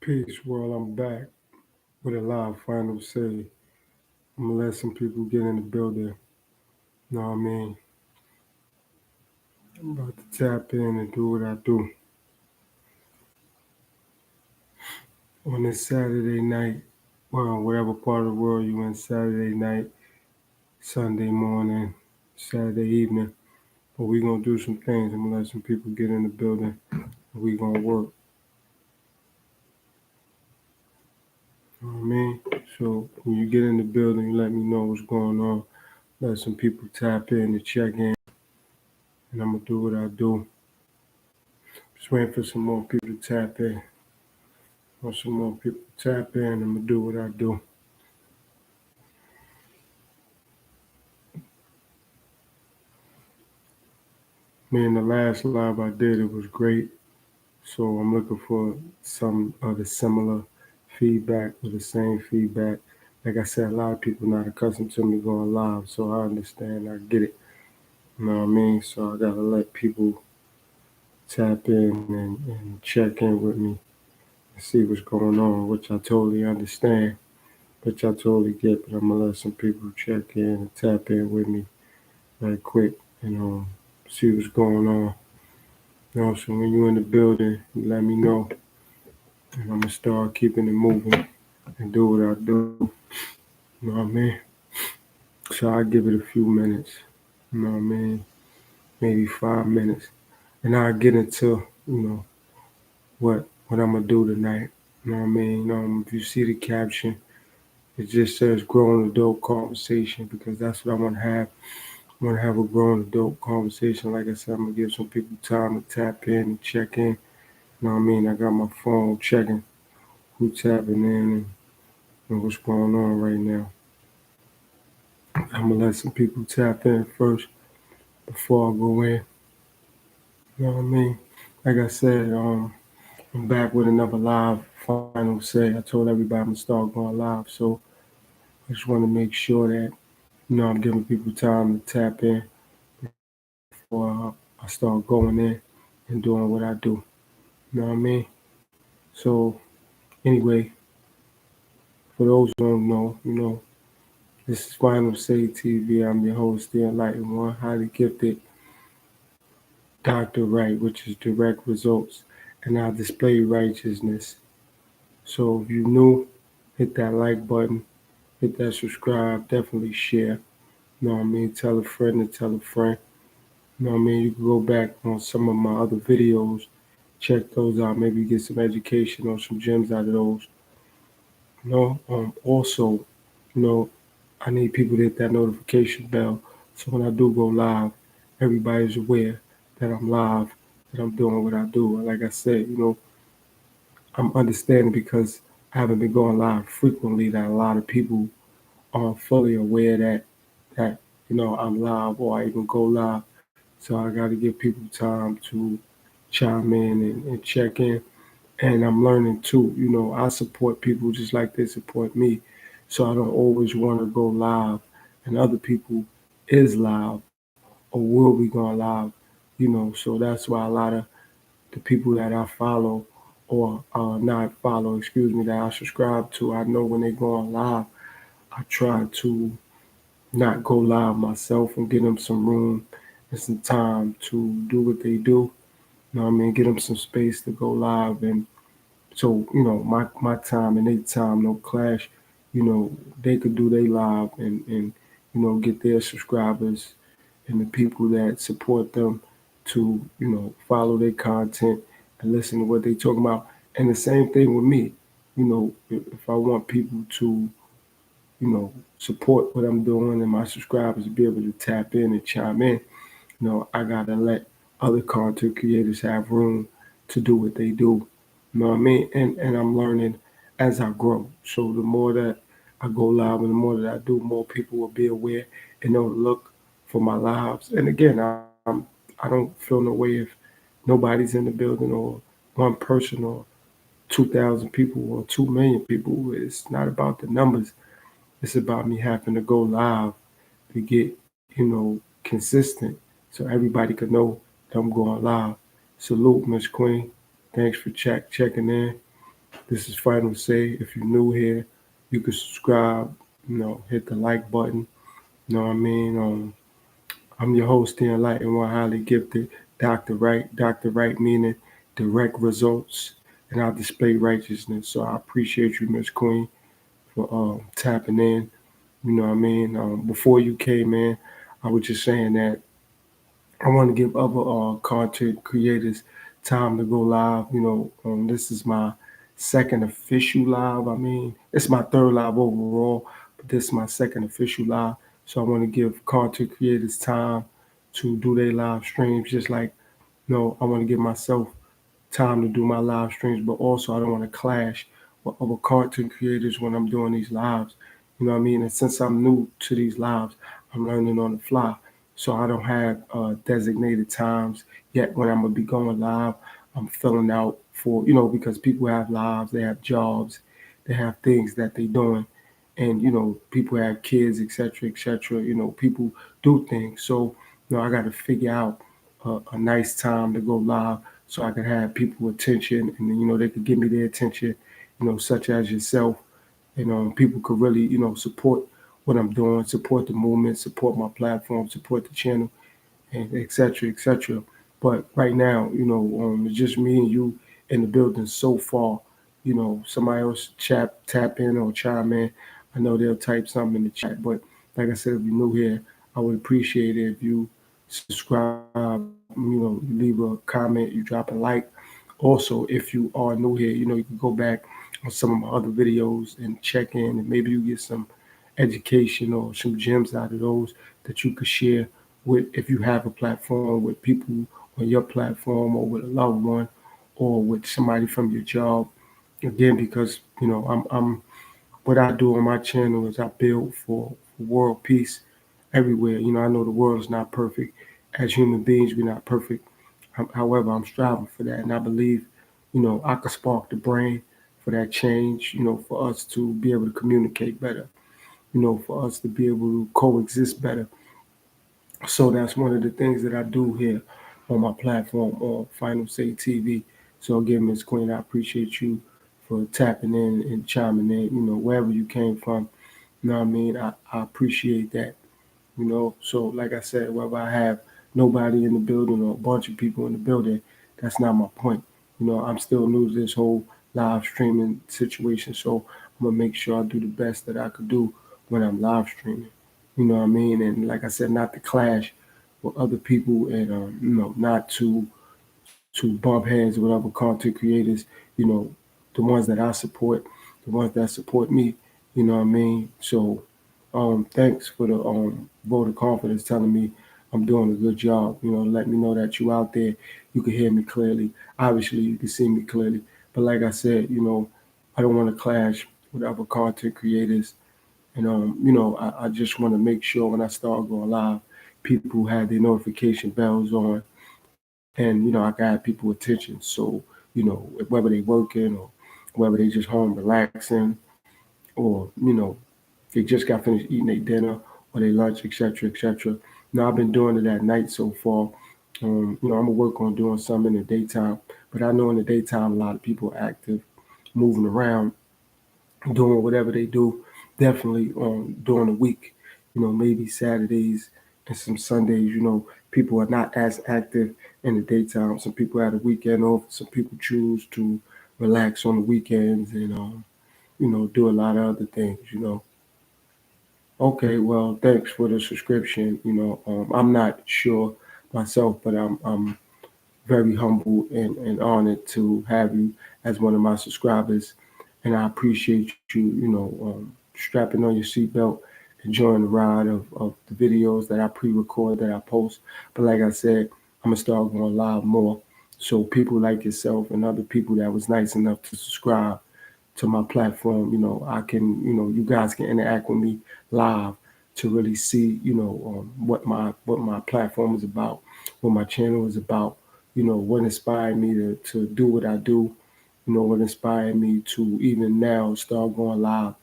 Peace, world. I'm back with a live final say. I'm gonna let some people get in the building. Know what I mean? I'm about to tap in and do what I do on this Saturday night. Well, whatever part of the world you in, Saturday night, Sunday morning, Saturday evening. But we gonna do some things. I'm gonna let some people get in the building. And we gonna work. Know what I mean? So when you get in the building, let me know what's going on. Let some people tap in and check in, and I'm gonna do what I do. Just waiting for some more people to tap in. Want some more people to tap in. I'm gonna do what I do. Man, the last live I did, it was great. So I'm looking for some of the similar feedback or the same feedback. Like I said, a lot of people not accustomed to me going live, so I understand. I get it. You know what I mean? So I gotta let people tap in and check in with me and see what's going on, which I totally understand, which I totally get. But I'm gonna let some people check in and tap in with me right quick and see what's going on. You know, so when you're in the building, you let me know, and I'm gonna start keeping it moving and do what I do. You know what I mean? So I give it a few minutes. You know what I mean? Maybe 5 minutes, and I'll get into what I'm gonna do tonight. You know what I mean? If you see the caption, it just says "grown adult conversation" because that's what I want to have. I want to have a grown adult conversation. Like I said, I'm gonna give some people time to tap in and check in. You know what I mean? I got my phone checking who's tapping in and what's going on right now. I'm gonna let some people tap in first before I go in. You know what I mean? Like I said, I'm back with another live final say. I told everybody I'm gonna start going live, so I just want to make sure that I'm giving people time to tap in before I start going in and doing what I do. You know what I mean? So anyway, for those who don't know, this is Final Say TV. I'm your host, the Enlightened One, highly gifted Dr. Right, which is direct results, and I display righteousness. So if you're new, hit that like button, hit that subscribe, definitely share. You know what I mean? Tell a friend to tell a friend. You know what I mean? You can go back on some of my other videos, check those out, maybe get some education or some gems out of those. Also, you know, I need people to hit that notification bell so when I do go live, everybody's aware that I'm live, that I'm doing what I do. And like I said, I'm understanding because I haven't been going live frequently that a lot of people aren't fully aware that I'm live or I even go live. So I got to give people time to chime in and check in. And I'm learning too. I support people just like they support me. So I don't always want to go live and other people is live or will be going live. So that's why a lot of the people that I follow or not follow, excuse me, that I subscribe to, I know when they're going live, I try to not go live myself and give them some room and some time to do what they do. You know what I mean? Get them some space to go live and so, my time and their time no clash. They could do their live and get their subscribers and the people that support them to, follow their content and listen to what they talking about. And the same thing with me. If I want people to, support what I'm doing and my subscribers to be able to tap in and chime in, I gotta let other content creators have room to do what they do. You know what I mean? And I'm learning as I grow. So the more that I go live and the more that I do, more people will be aware and they'll look for my lives. And again, I don't feel no way if nobody's in the building or one person or 2,000 people or 2 million people. It's not about the numbers. It's about me having to go live to get, consistent so everybody could know that I'm going live. Salute, Miss Queen. Thanks for checking in. This is Final Say. If you're new here, you can subscribe, hit the like button. You know what I mean? I'm your host, the enlightened one, highly gifted, Dr. Wright. Dr. Wright meaning direct results, and I display righteousness. So I appreciate you, Miss Queen, for tapping in. You know what I mean? Before you came in, I was just saying that I want to give other content creators time to go live. This is my second official live. I mean, it's my third live overall, but this is my second official live. So I want to give content creators time to do their live streams, just like I want to give myself time to do my live streams, but also I don't want to clash with other content creators when I'm doing these lives. You know what I mean? And since I'm new to these lives, I'm learning on the fly. So I don't have designated times yet when I'm gonna be going live. I'm filling out for because people have lives, they have jobs, they have things that they doing, and people have kids, etc., etc. People do things. So I got to figure out a nice time to go live so I could have people attention, and then they could give me their attention, such as yourself, and people could really support what I'm doing, support the movement, support my platform, support the channel, and et cetera, et cetera. But right now, it's just me and you in the building so far. Somebody else tap in or chime in. I know they'll type something in the chat, but like I said, if you're new here, I would appreciate it if you subscribe, leave a comment, you drop a like. Also, if you are new here, you can go back on some of my other videos and check in, and maybe you get some education or some gems out of those that you could share with if you have a platform with people on your platform or with a loved one or with somebody from your job. Again, because I'm what I do on my channel is I build for world peace everywhere. I know the world is not perfect. As human beings, we're not perfect. However, I'm striving for that, and I believe, I could spark the brain for that change. For us to be able to communicate better. For us to be able to coexist better. So that's one of the things that I do here on my platform on Final Say TV. So again, Miss Queen, I appreciate you for tapping in and chiming in. Wherever you came from. You know what I mean? I appreciate that. So like I said, whether I have nobody in the building or a bunch of people in the building, that's not my point. I'm still new to this whole live streaming situation, so I'm gonna make sure I do the best that I could do when I'm live streaming. You know what I mean? And like I said, not to clash with other people, and not to bump heads with other content creators. You know, the ones that I support, the ones that support me. You know what I mean? So thanks for the vote of confidence telling me I'm doing a good job. Let me know that you out there. You can hear me clearly. Obviously, you can see me clearly. But like I said, I don't want to clash with other content creators. And I just want to make sure when I start going live, people have their notification bells on, and I can have people attention. So whether they working or whether they just home relaxing, or they just got finished eating their dinner or their lunch, etc., etc. Now I've been doing it at night so far. I'm gonna work on doing some in the daytime, but I know in the daytime a lot of people are active, moving around, doing whatever they do. Definitely during the week, maybe Saturdays and some Sundays. People are not as active in the daytime. Some people have a weekend off. Some people choose to relax on the weekends and do a lot of other things. Okay, well, thanks for the subscription. I'm not sure myself, but I'm very humble and honored to have you as one of my subscribers, and I appreciate you. Strapping on your seatbelt, enjoying the ride of the videos that I pre-record that I post. But like I said, I'm gonna start going live more, so people like yourself and other people that was nice enough to subscribe to my platform, I can, you guys can interact with me live to really see, what my platform is about, what my channel is about, what inspired me to do what I do, what inspired me to even now start going live.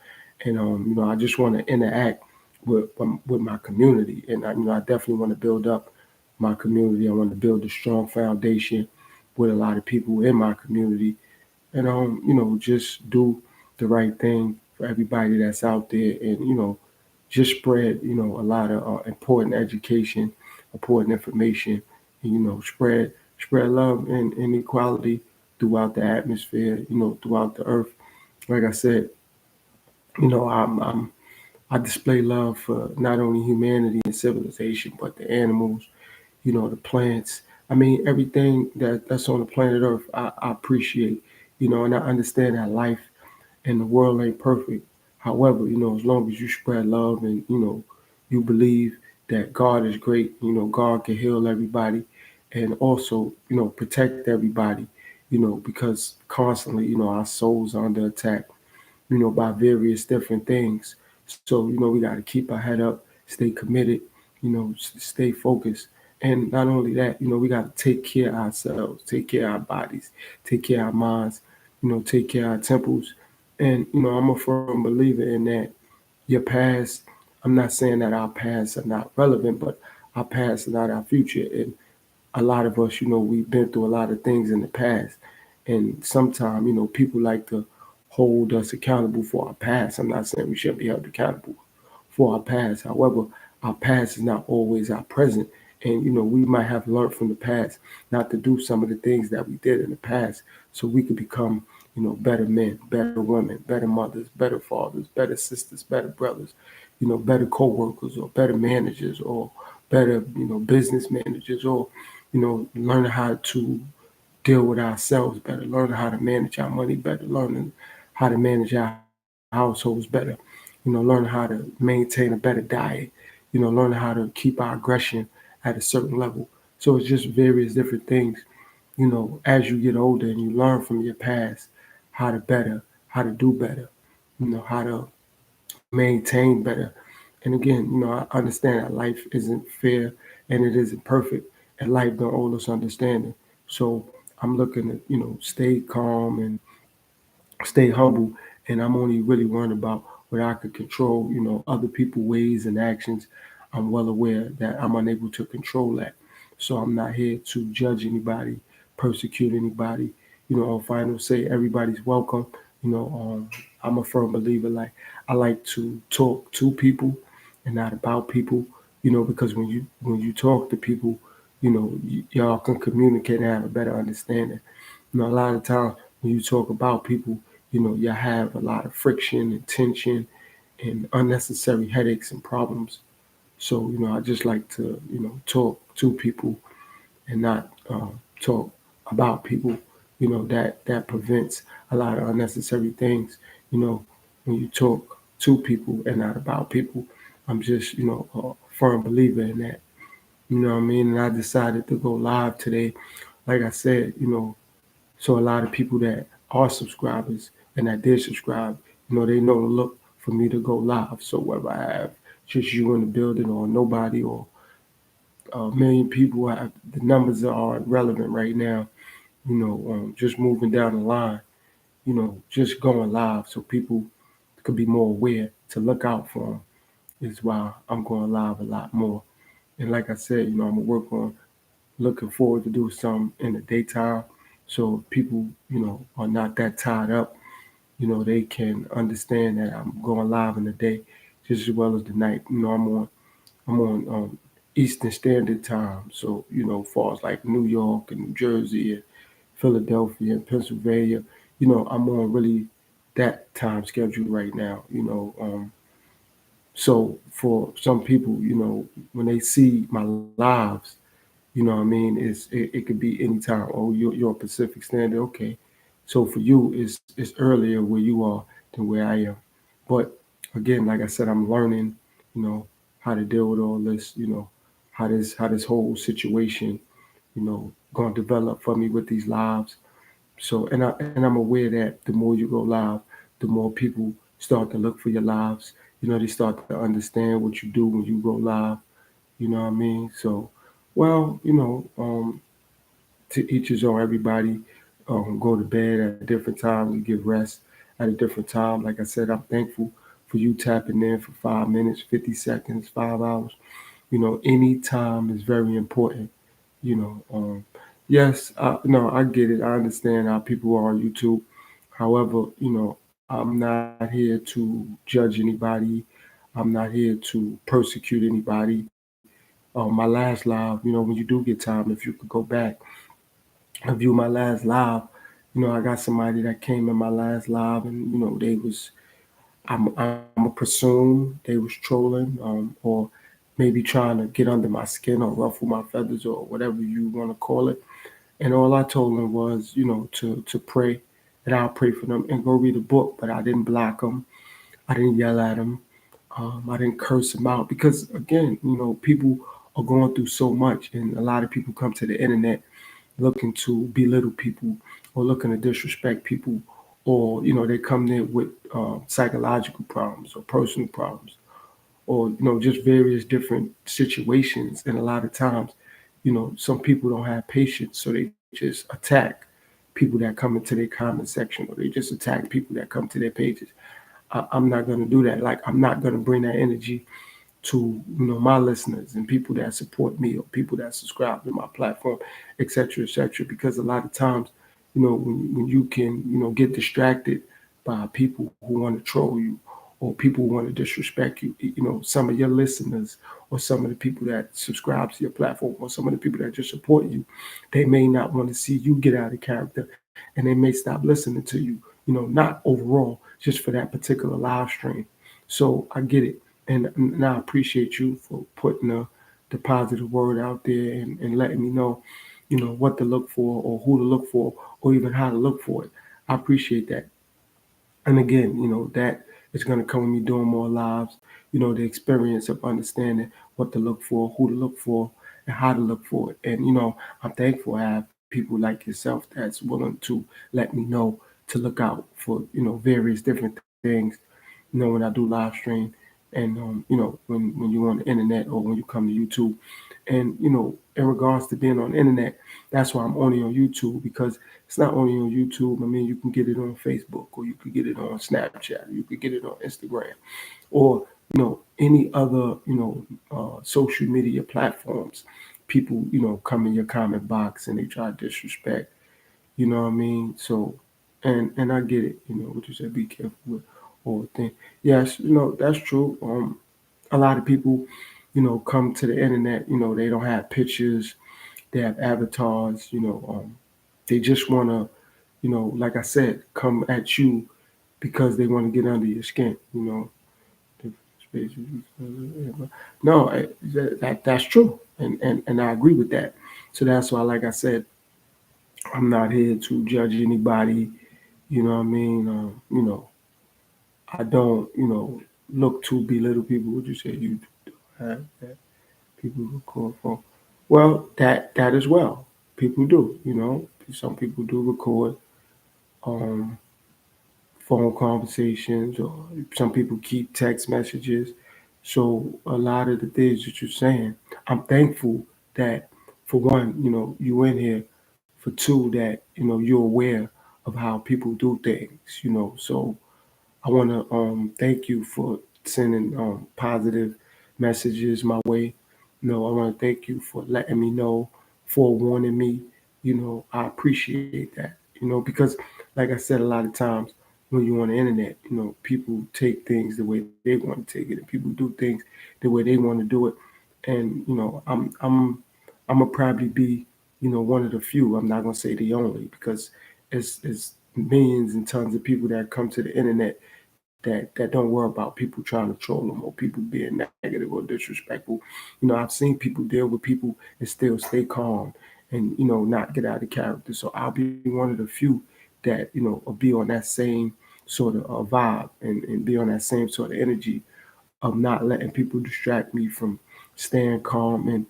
And I just want to interact with my community, and I definitely want to build up my community. I want to build a strong foundation with a lot of people in my community, and just do the right thing for everybody that's out there, and just spread a lot of important education, important information, and spread love and equality throughout the atmosphere, throughout the earth. Like I said, I display love for not only humanity and civilization, but the animals, the plants. I mean, everything that's on the planet Earth, I appreciate, and I understand that life and the world ain't perfect. However, as long as you spread love and, you believe that God is great, God can heal everybody and also, protect everybody, because constantly, our souls are under attack, by various different things. So, we got to keep our head up, stay committed, stay focused. And not only that, we got to take care of ourselves, take care of our bodies, take care of our minds, take care of our temples. And, I'm a firm believer in that your past, I'm not saying that our pasts are not relevant, but our past is not our future. And a lot of us, we've been through a lot of things in the past. And sometimes, people like to hold us accountable for our past. I'm not saying we shouldn't be held accountable for our past. However, our past is not always our present. And, we might have learned from the past not to do some of the things that we did in the past so we could become, better men, better women, better mothers, better fathers, better sisters, better brothers, better co-workers or better managers or better, business managers or, learning how to deal with ourselves better, learning how to manage our money better, learning how to manage our households better, learning how to maintain a better diet, learning how to keep our aggression at a certain level. So it's just various different things, as you get older and you learn from your past how to do better, how to maintain better. And again, I understand that life isn't fair and it isn't perfect, and life don't owe us understanding. So I'm looking to, stay calm and stay humble, and I'm only really worrying about what I could control. Other people ways and actions. I'm well aware that I'm unable to control that. So I'm not here to judge anybody, persecute anybody. On final say everybody's welcome. I'm a firm believer. Like, I like to talk to people and not about people. Because when you talk to people, y'all can communicate and have a better understanding. A lot of times when you talk about people, you have a lot of friction and tension and unnecessary headaches and problems. So, I just like to, talk to people and not talk about people. That prevents a lot of unnecessary things. You know, when you talk to people and not about people, I'm just, a firm believer in that. You know what I mean? And I decided to go live today. Like I said, so a lot of people that are subscribers and that did subscribe, they know to look for me to go live. So whether I have just you in the building or nobody or a million people, the numbers are relevant right now. Just moving down the line, just going live so people could be more aware to look out for them is why I'm going live a lot more. And like I said, I'm gonna work on looking forward to do some in the daytime so people, are not that tied up. They can understand that I'm going live in the day just as well as the night. I'm on Eastern Standard Time. So, far as like New York and New Jersey and Philadelphia and Pennsylvania, I'm on really that time schedule right now. So for some people, when they see my lives, what I mean? It could be any time. Oh, you're on Pacific Standard, okay. So for you, it's earlier where you are than where I am. But again, like I said, I'm learning, you know, how to deal with all this, how this whole situation, going to develop for me with these lives. So and I'm aware that the more you go live, the more people start to look for your lives. They start to understand what you do when you go live. You know what I mean? So, well, to each his own. Everybody go to bed at different times and get rest at a different time. Like I said, I'm thankful for you tapping in for 5 minutes, 50 seconds, 5 hours. Any time is very important. You know, um, yes, no, I get it. I understand how people are on YouTube. However, I'm not here to judge anybody. I'm not here to persecute anybody. My last live, when you do get time, if you could go back and view my last live, I got somebody that came in my last live, and they was I'm a presume they was trolling, or maybe trying to get under my skin or ruffle my feathers or whatever you want to call it. And all I told them was, to pray, and I'll pray for them and go read a book. But I didn't block them. I didn't yell at them. I didn't curse them out because, again, people are going through so much, and a lot of people come to the internet looking to belittle people or looking to disrespect people, or they come there with psychological problems or personal problems, or just various different situations. And a lot of times, some people don't have patience, so they just attack people that come into their comment section, or they just attack people that come to their pages. I'm not going to do that. Like, I'm not going to bring that energy to my listeners and people that support me or people that subscribe to my platform, etc., etc. Because a lot of times, when you can get distracted by people who want to troll you or people who want to disrespect you, some of your listeners or some of the people that subscribe to your platform or some of the people that just support you, they may not want to see you get out of character, and they may stop listening to you. Not overall, just for that particular live stream. So I get it, and I appreciate you for putting the positive word out there, and letting me know, what to look for or who to look for or even how to look for it. I appreciate that. And again, that is going to come with me doing more lives, the experience of understanding what to look for, who to look for, and how to look for it. And, I'm thankful I have people like yourself that's willing to let me know to look out for, various different things, when I do live stream, and when you're on the internet or when you come to YouTube. And in regards to being on the internet, that's why I'm only on YouTube, because it's not only on YouTube. I mean, you can get it on Facebook, or you could get it on Snapchat, or you could get it on Instagram, or any other social media platforms. People come in your comment box and they try to disrespect. You know what I mean? So, and I get it. What you said, be careful with all things. Yes, that's true. A lot of people, come to the internet. They don't have pictures. They have avatars. They just want to, like I said, come at you because they want to get under your skin. No, that's true, and I agree with that. So that's why, like I said, I'm not here to judge anybody. You know what I mean? I don't, look to belittle people. Would you say you have that people who call for? Well, that as well. People do. Some people do record um, phone conversations, or some people keep text messages. So a lot of the things that you're saying, I'm thankful that, for one, you in here, for two, that you're aware of how people do things. So I want to thank you for sending positive messages my way. I want to thank you for letting me know, forewarning me. I appreciate that. Because, like I said, a lot of times when you're on the internet, people take things the way they want to take it, and people do things the way they want to do it. And I'm gonna probably be, one of the few. I'm not gonna say the only, because it's millions and tons of people that come to the internet that don't worry about people trying to troll them or people being negative or disrespectful. I've seen people deal with people and still stay calm and not get out of character. So I'll be one of the few that will be on that same sort of vibe, and be on that same sort of energy of not letting people distract me from staying calm. And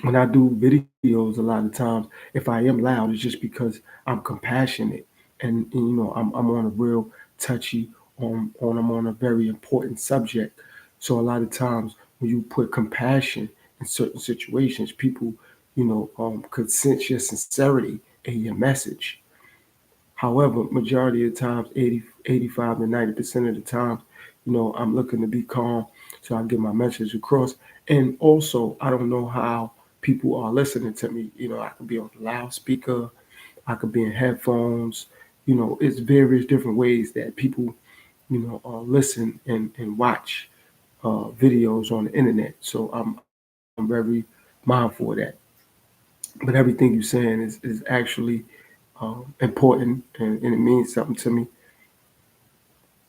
when I do videos, a lot of times, if I am loud, it's just because I'm compassionate, and I'm on a real touchy, I'm on a very important subject. So a lot of times when you put compassion in certain situations, people could sense your sincerity in your message. However, majority of the times, 85 to 90% of the time, I'm looking to be calm so I get my message across. And also, I don't know how people are listening to me. I could be on the loudspeaker, I could be in headphones. it's various different ways that people, listen and watch videos on the internet. So I'm very mindful of that. But everything you're saying is actually important, and it means something to me.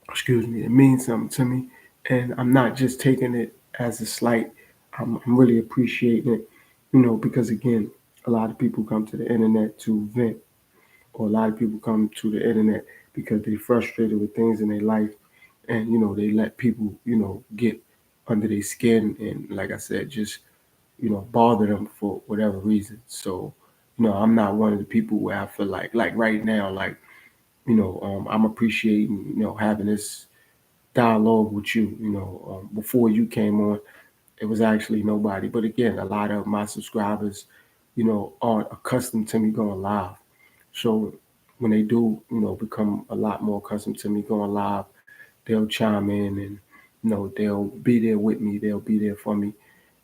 Excuse me, it means something to me, and I'm not just taking it as a slight. I'm really appreciating it, because again, a lot of people come to the internet to vent, or a lot of people come to the internet because they're frustrated with things in their life, and they let people get under their skin, and like I said, just bother them for whatever reason. So, I'm not one of the people where I feel like right now, like I'm appreciating having this dialogue with you. Before you came on, it was actually nobody. But again, a lot of my subscribers, aren't accustomed to me going live. So when they do, become a lot more accustomed to me going live, they'll chime in and they'll be there with me. They'll be there for me.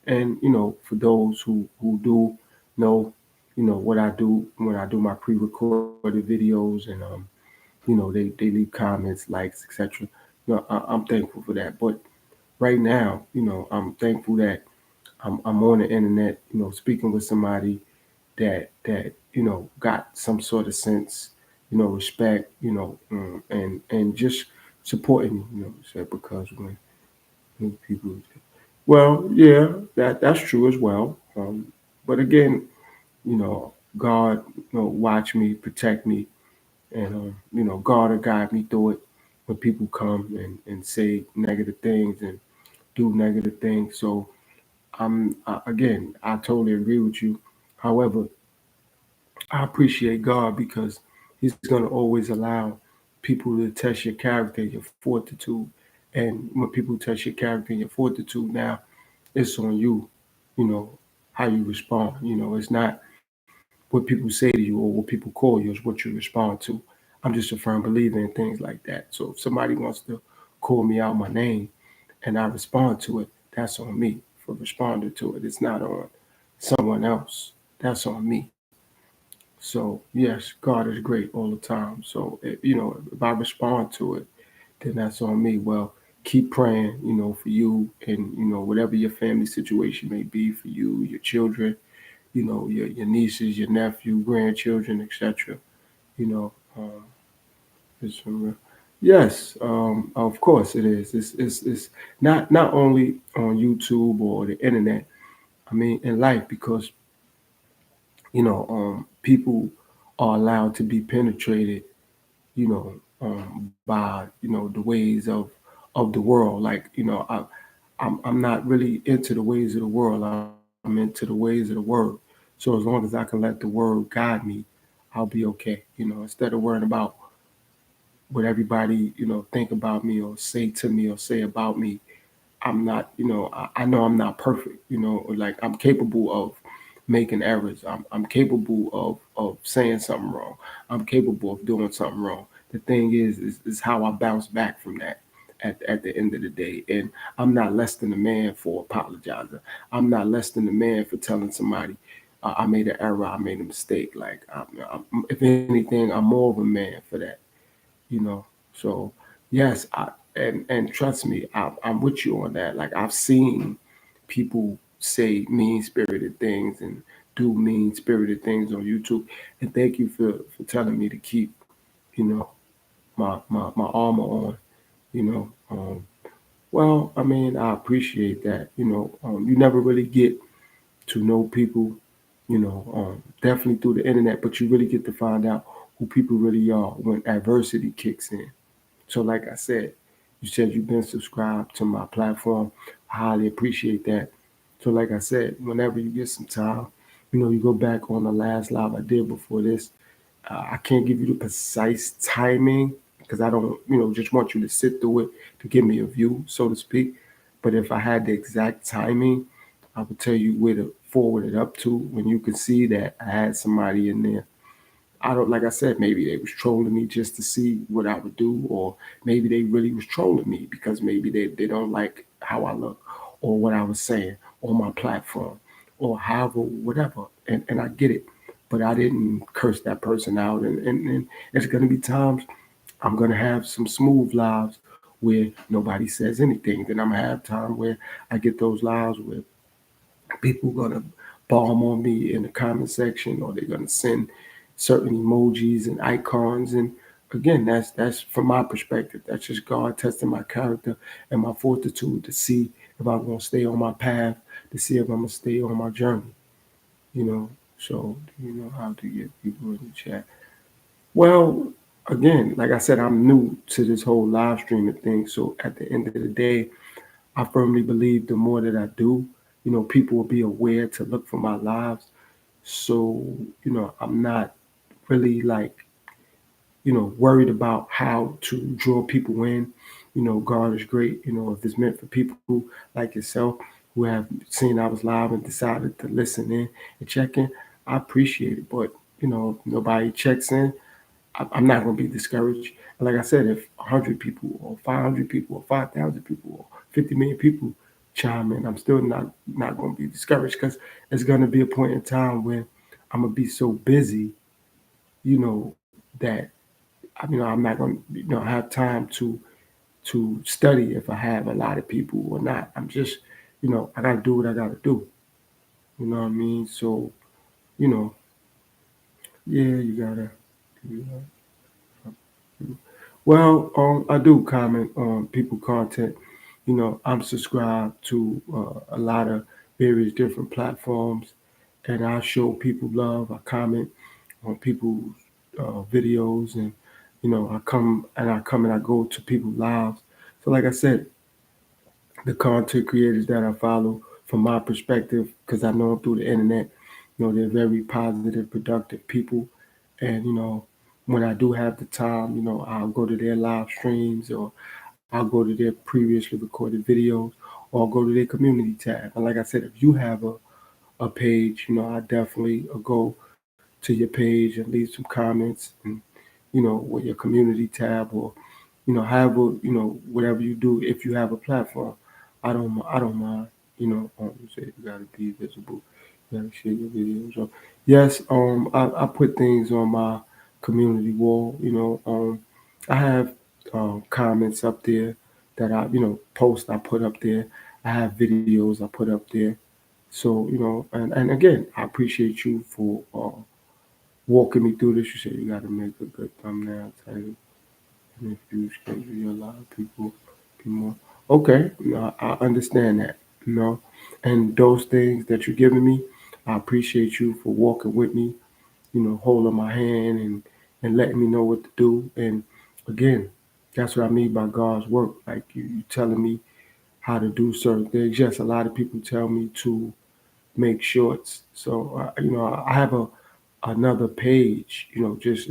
And for those who do know, what I do when I do my pre-recorded videos, and they leave comments, likes, etc. I'm thankful for that. But right now, I'm thankful that I'm on the internet, speaking with somebody that got some sort of sense, respect, and just supporting me, so because when people, well, yeah, that's true as well. But again, God, watch me, protect me, and God will guide me through it when people come and say negative things and do negative things. So again, I totally agree with you. However, I appreciate God because He's going to always allow people to test your character, your fortitude. And when people test your character and your fortitude, now it's on you, you know, how you respond. It's not what people say to you or what people call you, it's what you respond to. I'm just a firm believer in things like that. So if somebody wants to call me out my name and I respond to it, that's on me for responding to it. It's not on someone else. That's on me. So yes, God is great all the time. So if I respond to it, then that's on me. Well, keep praying, for you and whatever your family situation may be for you, your children, your nieces, your nephew, grandchildren, etc. You know, it's yes, of course it is. It's not only on YouTube or the internet. I mean, in life, because people are allowed to be penetrated, by the ways of the world. Like I'm not really into the ways of the world. I'm into the ways of the word. So as long as I can let the word guide me, I'll be okay. Instead of worrying about what everybody think about me or say to me or say about me. I'm not, I know I'm not perfect, like I'm capable of making errors. I'm capable of saying something wrong. I'm capable of doing something wrong. The thing is how I bounce back from that at the end of the day. And I'm not less than a man for apologizing. I'm not less than a man for telling somebody I made an error, I made a mistake. Like, if anything, I'm more of a man for that you know. So yes, and trust me, I'm with you on that. Like I've seen people say mean spirited things and do mean spirited things on YouTube. And thank you for telling me to keep, my armor on. You know, well, I mean, I appreciate that. You never really get to know people, definitely through the internet, but you really get to find out who people really are when adversity kicks in. So, like I said, you said you've been subscribed to my platform. I highly appreciate that. So, like I said, whenever you get some time, you go back on the last live I did before this. I can't give you the precise timing because I don't, just want you to sit through it to give me a view, so to speak. But if I had the exact timing, I would tell you where to forward it up to when you can see that I had somebody in there. I don't, like I said, maybe they was trolling me just to see what I would do, or maybe they really was trolling me because maybe they don't like how I look or what I was saying on my platform or however, whatever. And I get it. but I didn't curse that person out. And there's going to be times I'm going to have some smooth lives where nobody says anything. Then I'm going to have time where I get those lives where people gonna bomb on me in the comment section, or they're gonna send certain emojis and icons. And again, that's from my perspective. That's just God testing my character and my fortitude to see if I'm gonna stay on my path, to see if I'm gonna stay on my journey. You know. So do you know how to get people in the chat? Well, again, like I said, I'm new to this whole live streaming thing. So at the end of the day, I firmly believe the more that I do, people will be aware to look for my lives. So, I'm not really like, worried about how to draw people in. God is great. If it's meant for people like yourself who have seen I was live and decided to listen in and check in, I appreciate it. But, if nobody checks in, I'm not going to be discouraged. And like I said, if 100 people or 500 people or 5,000 people or 50 million people chime in, I'm still not going to be discouraged, because there's going to be a point in time when I'm going to be so busy, that I'm not going to have time to study if I have a lot of people or not. I'm just, I got to do what I got to do. You know what I mean? So, you know, yeah, you gotta. You Well, I do comment on people content. I'm subscribed to a lot of various different platforms, and I show people love. I comment on people's videos, and I go to people's lives. So, like I said, the content creators that I follow, from my perspective, because I know them through the internet, they're very positive, productive people. And, when I do have the time, I'll go to their live streams, or I'll go to their previously recorded videos, or I'll go to their community tab. And like I said, if you have a page, I definitely go to your page and leave some comments, and, with your community tab, or, however, whatever you do, if you have a platform, I don't mind, you say you gotta be visible, you gotta share your videos. So yes, I put things on my community wall. I have comments up there that posts I put up there. I have videos I put up there. So, and again, I appreciate you for walking me through this. You said you got to make a good thumbnail title, and if you schedule a lot of people, be more. Okay, I understand that. And those things that you're giving me, I appreciate you for walking with me. Holding my hand, and letting me know what to do. And again, that's what I mean by God's work. Like you telling me how to do certain things. Yes, a lot of people tell me to make shorts. So I have another page. Just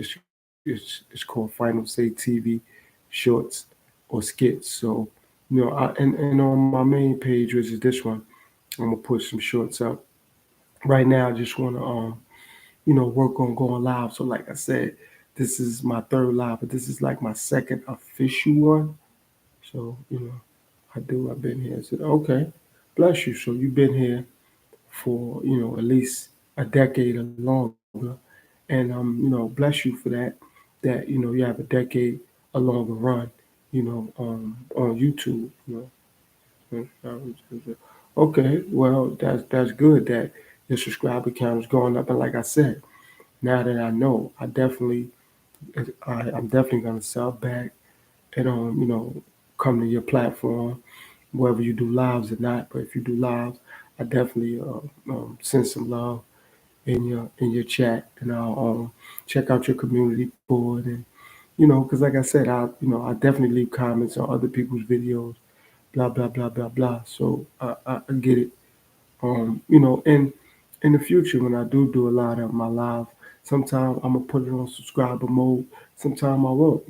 it's called Final Say TV Shorts or Skits. So and on my main page, which is this one, I'm gonna put some shorts up. Right now, I just wanna work on going live. So like I said, this is my third live, but this is like my second official one. So I've been here. So okay, bless you. So you've been here for at least a decade or longer, and bless you for that. That you have a decade, a longer run, on YouTube. Okay, well that's good that your subscriber count is going up. And like I said, now that I know, I'm definitely gonna sub back and come to your platform, whether you do lives or not. But if you do lives, I definitely send some love in your chat, and I'll check out your community board. And because like I said, I definitely leave comments on other people's videos, blah blah blah blah blah. So I get it. And in the future, when I do a lot of my live, sometimes I'm gonna put it on subscriber mode. Sometimes I won't.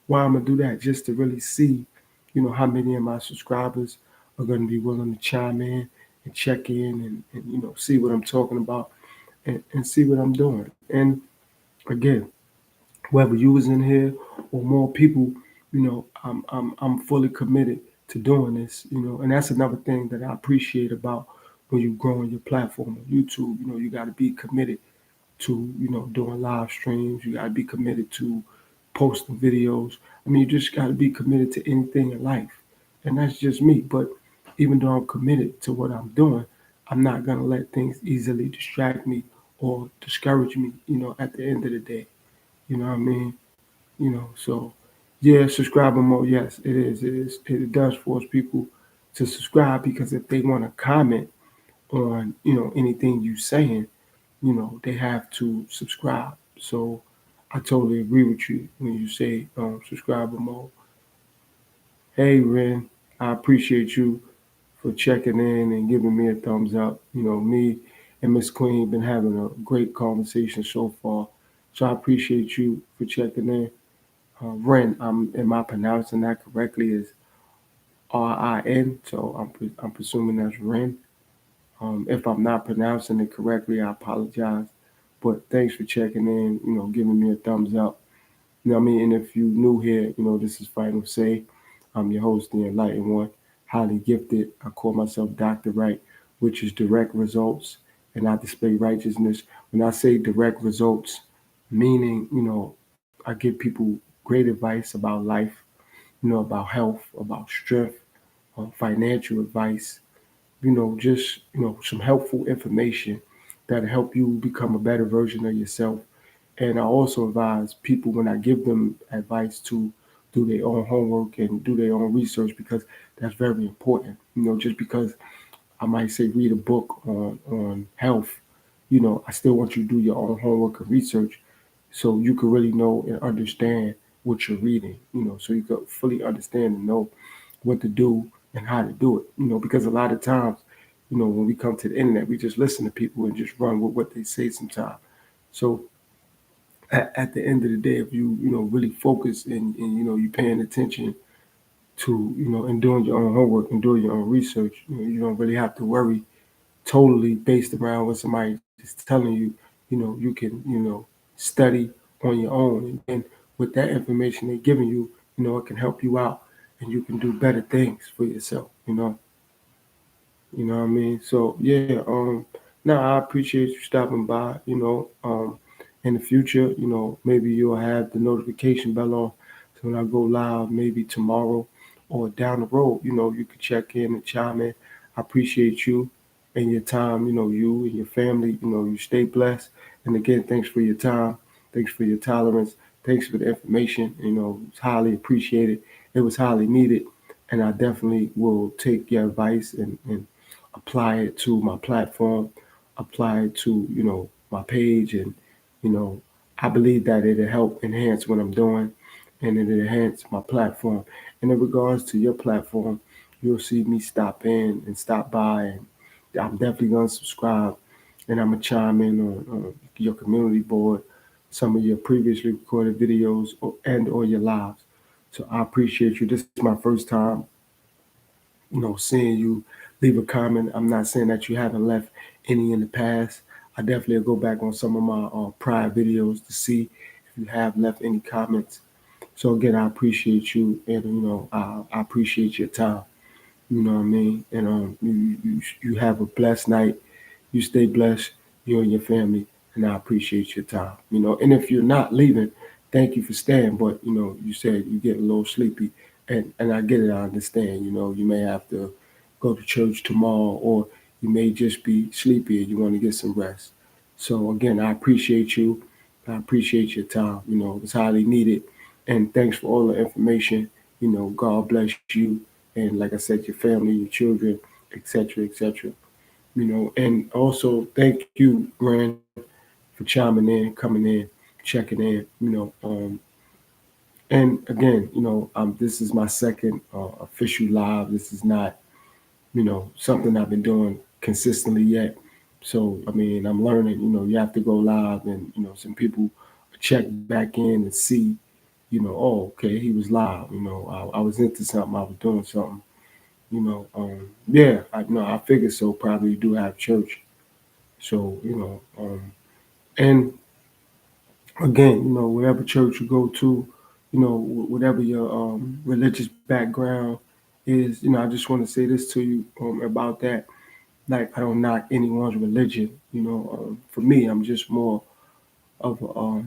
Why I'm gonna do that? Just to really see, how many of my subscribers are gonna be willing to chime in and check in, and see what I'm talking about, and see what I'm doing. And again, whether you was in here or more people, I'm fully committed to doing this. And that's another thing that I appreciate about when you grow on your platform on YouTube. You got to be committed to, doing live streams. You got to be committed to posting videos. I mean, you just got to be committed to anything in life. And that's just me. But even though I'm committed to what I'm doing, I'm not going to let things easily distract me or discourage me, at the end of the day. You know what I mean? So yeah, subscriber mode, yes, it is. It is. It does force people to subscribe because if they want to comment on, anything you saying, they have to subscribe. So I totally agree with you when you say subscriber mode. Hey Ren, I appreciate you for checking in and giving me a thumbs up. Me and Miss Queen been having a great conversation so far. So I appreciate you for checking in. Ren, am I pronouncing that correctly? Is Rin? So I'm presuming that's Ren. If I'm not pronouncing it correctly, I apologize. But thanks for checking in, giving me a thumbs up. You know what I mean? And if you new here, this is Final Say. I'm your host, the Enlightened One, highly gifted. I call myself Dr. Right, which is direct results, and I display righteousness. When I say direct results, meaning, I give people great advice about life, about health, about strength, financial advice, just, some helpful information that help you become a better version of yourself. And I also advise people when I give them advice to do their own homework and do their own research because that's very important. Just because I might say read a book on health, I still want you to do your own homework and research so you can really know and understand what you're reading, so you can fully understand and know what to do and how to do it, because a lot of times, when we come to the internet, we just listen to people and just run with what they say sometimes. So at the end of the day, if you, really focus and you paying attention to, and doing your own homework and doing your own research, you don't really have to worry totally based around what somebody is telling you. You can, study on your own. And then with that information they're giving you, it can help you out and you can do better things for yourself, You know what I mean? So yeah, now I appreciate you stopping by, in the future, maybe you'll have the notification bell on so when I go live, maybe tomorrow or down the road, you could check in and chime in. I appreciate you and your time, you and your family, you stay blessed. And again, thanks for your time. Thanks for your tolerance. Thanks for the information. It's highly appreciated. It was highly needed. And I definitely will take your advice and apply it to my platform, apply it to, my page. And, you know, I believe that it'll help enhance what I'm doing and it'll enhance my platform. And in regards to your platform, you'll see me stop in and stop by. And I'm definitely going to subscribe and I'm going to chime in on your community board, some of your previously recorded videos and or your lives. So I appreciate you. This is my first time seeing you leave a comment. I'm not saying that you haven't left any in the past. I definitely will go back on some of my prior videos to see if you have left any comments. So again, I appreciate you, and I appreciate your time. You know what I mean? And you have a blessed night. You stay blessed, you and your family, and I appreciate your time. And if you're not leaving, thank you for staying. But you said you get a little sleepy, and I get it. I understand. You may have to go to church tomorrow, or you may just be sleepy and you want to get some rest. So again, I appreciate you. I appreciate your time. It's highly needed, and thanks for all the information. God bless you, and like I said, your family, your children, etc., etc. And also thank you, Ren, for chiming in, coming in, checking in. And again, this is my second official live. This is not, something I've been doing consistently yet. So I mean, I'm learning. You have to go live, and some people check back in and see, oh, okay, he was live. I was into something. I was doing something. Yeah, I know. I figured so. Probably do have church. So and again, whatever church you go to, whatever your religious background is, I just want to say this to you about that. Like, I don't knock anyone's religion. For me, I'm just more of a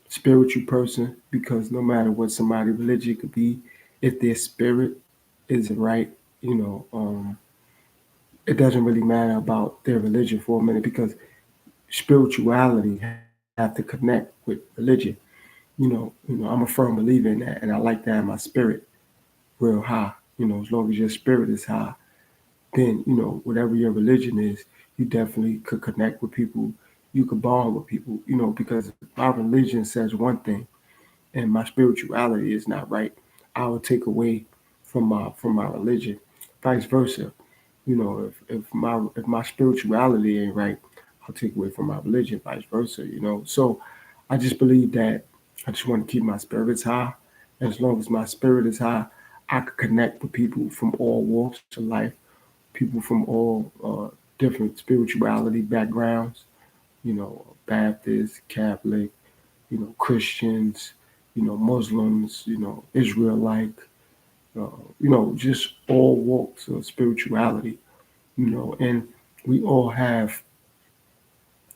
spiritual person, because no matter what somebody's religion could be, if their spirit isn't right, you know, it doesn't really matter about their religion for a minute, because spirituality have to connect with religion. I'm a firm believer in that, and I like to have my spirit real high. As long as your spirit is high, then whatever your religion is, you definitely could connect with people. You could bond with people. Because my religion says one thing and my spirituality is not right, I will take away from my religion. Vice versa. If my spirituality ain't right, I'll take away from my religion. Vice versa. So I just believe that I just want to keep my spirits high. And as long as my spirit is high, I can connect with people from all walks of life, people from all different spirituality backgrounds. Baptist, Catholic, Christians, Muslims, Israelite, just all walks of spirituality. And we all have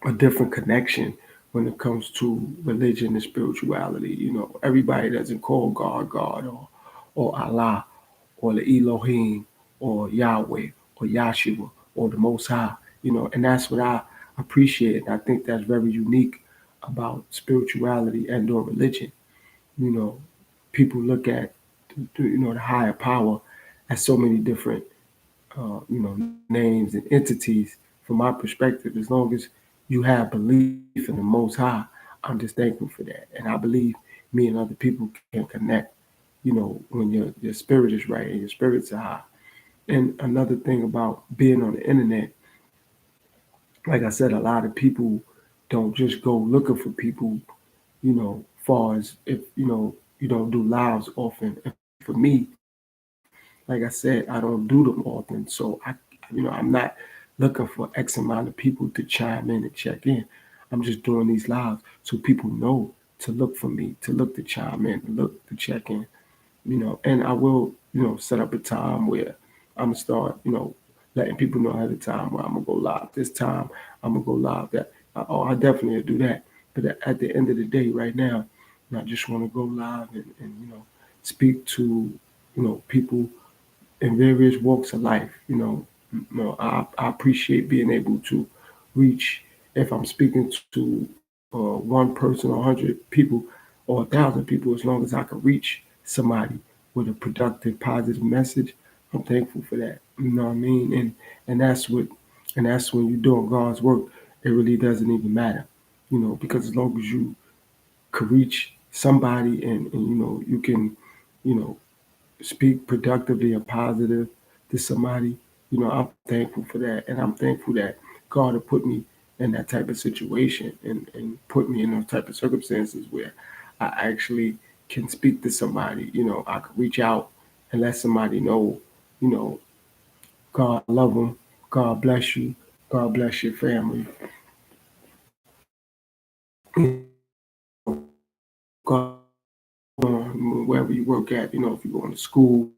a different connection when it comes to religion and spirituality. Everybody doesn't call God God, or Allah, or the Elohim, or Yahweh, or Yahshua, or the Most High. And that's what I appreciate. And I think that's very unique about spirituality and or religion. You know, People look at the higher power as so many different names and entities. From my perspective, as long as you have belief in the Most High, I'm just thankful for that, and I believe me and other people can connect. When your spirit is right and your spirits are high. And another thing about being on the internet, like I said, a lot of people don't just go looking for people. Far as if you don't do lives often. And for me, like I said, I don't do them often, so I'm not looking for X amount of people to chime in and check in. I'm just doing these lives so people know to look for me, to look to chime in, to look to check in. And I will, set up a time where I'm gonna start, letting people know ahead of time where I'm gonna go live. This time I'm gonna go live. I definitely do that. But at the end of the day, right now, I just want to go live and speak to people in various walks of life. I appreciate being able to reach. If I'm speaking to one person, 100 people, or 1,000 people, as long as I can reach somebody with a productive, positive message, I'm thankful for that. You know what I mean? And that's when you're doing God's work. It really doesn't even matter, because as long as you could reach somebody, and you can, you know, speak productively and positive to somebody, I'm thankful for that. And I'm thankful that God will put me in that type of situation, and put me in those type of circumstances where I actually can speak to somebody. I could reach out and let somebody know, you know, God love them, God bless you, God bless your family. God, wherever you work at, if you're going to school,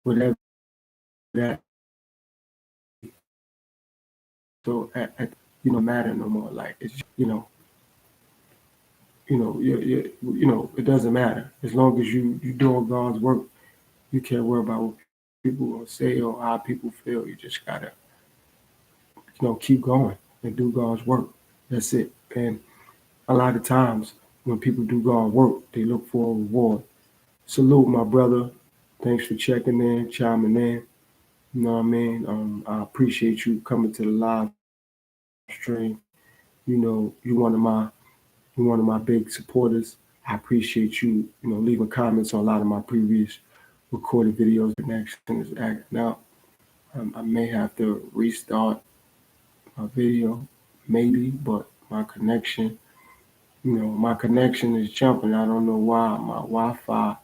whatever that. So matter no more. Like it's just, it doesn't matter as long as you doing God's work. You can't worry about what people gonna say or how people feel. You just gotta keep going and do God's work. That's it. And a lot of times when people do God's work, they look for a reward. Salute, my brother. Thanks for checking in, chiming in. You know what I mean? I appreciate you coming to the live stream. You're one of my big supporters. I appreciate you leaving comments on a lot of my previous recorded videos. Connection is acting out. I may have to restart my video, maybe, but my connection is jumping. I don't know why. My Wi-Fi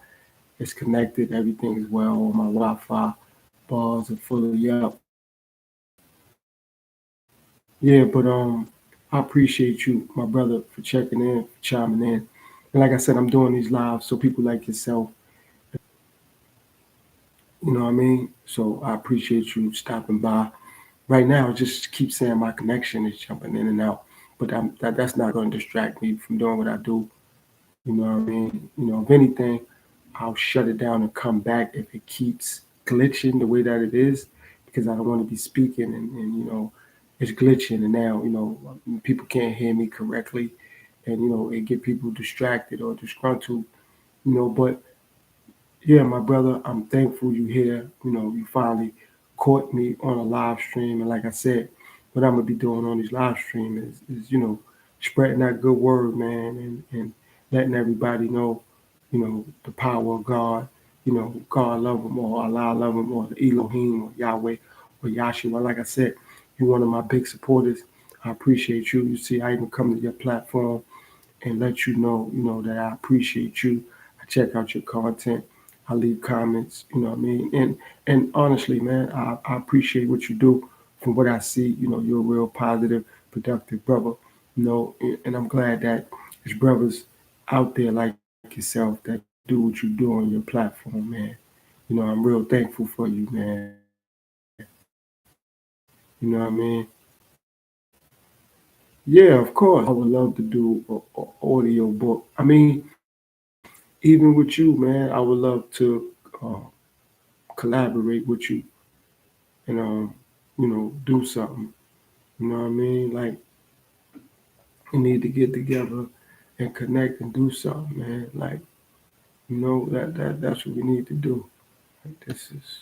is connected. Everything is well on my Wi-Fi. Bars are fully up. Yeah, but I appreciate you, my brother, for checking in, for chiming in. And like I said, I'm doing these lives so people like yourself, you know what I mean? So I appreciate you stopping by. Right now, it just keep saying my connection is jumping in and out. but that's not going to distract me from doing what I do. You know what I mean? If anything, I'll shut it down and come back if it keeps glitching the way that it is, because I don't want to be speaking and it's glitching, and now people can't hear me correctly, and it get people distracted or disgruntled. But yeah, my brother, I'm thankful you here. You finally caught me on a live stream. And like I said, what I'm gonna be doing on these live stream is spreading that good word, man, and letting everybody know, the power of God. God love them, or Allah love them, or Elohim, or Yahweh, or Yahshua. Like I said, you're one of my big supporters. I appreciate you. You see, I even come to your platform and let you know, that I appreciate you. I check out your content. I leave comments, you know what I mean? And honestly, man, I appreciate what you do. From what I see, you're a real positive, productive brother, and I'm glad that there's brothers out there like yourself that do what you do on your platform, man. I'm real thankful for you, man. You know what I mean? Yeah, of course. I would love to do a audio book. I mean, even with you, man, I would love to collaborate with you and do something. You know what I mean? Like we need to get together and connect and do something, man. Like that's what we need to do. Like this is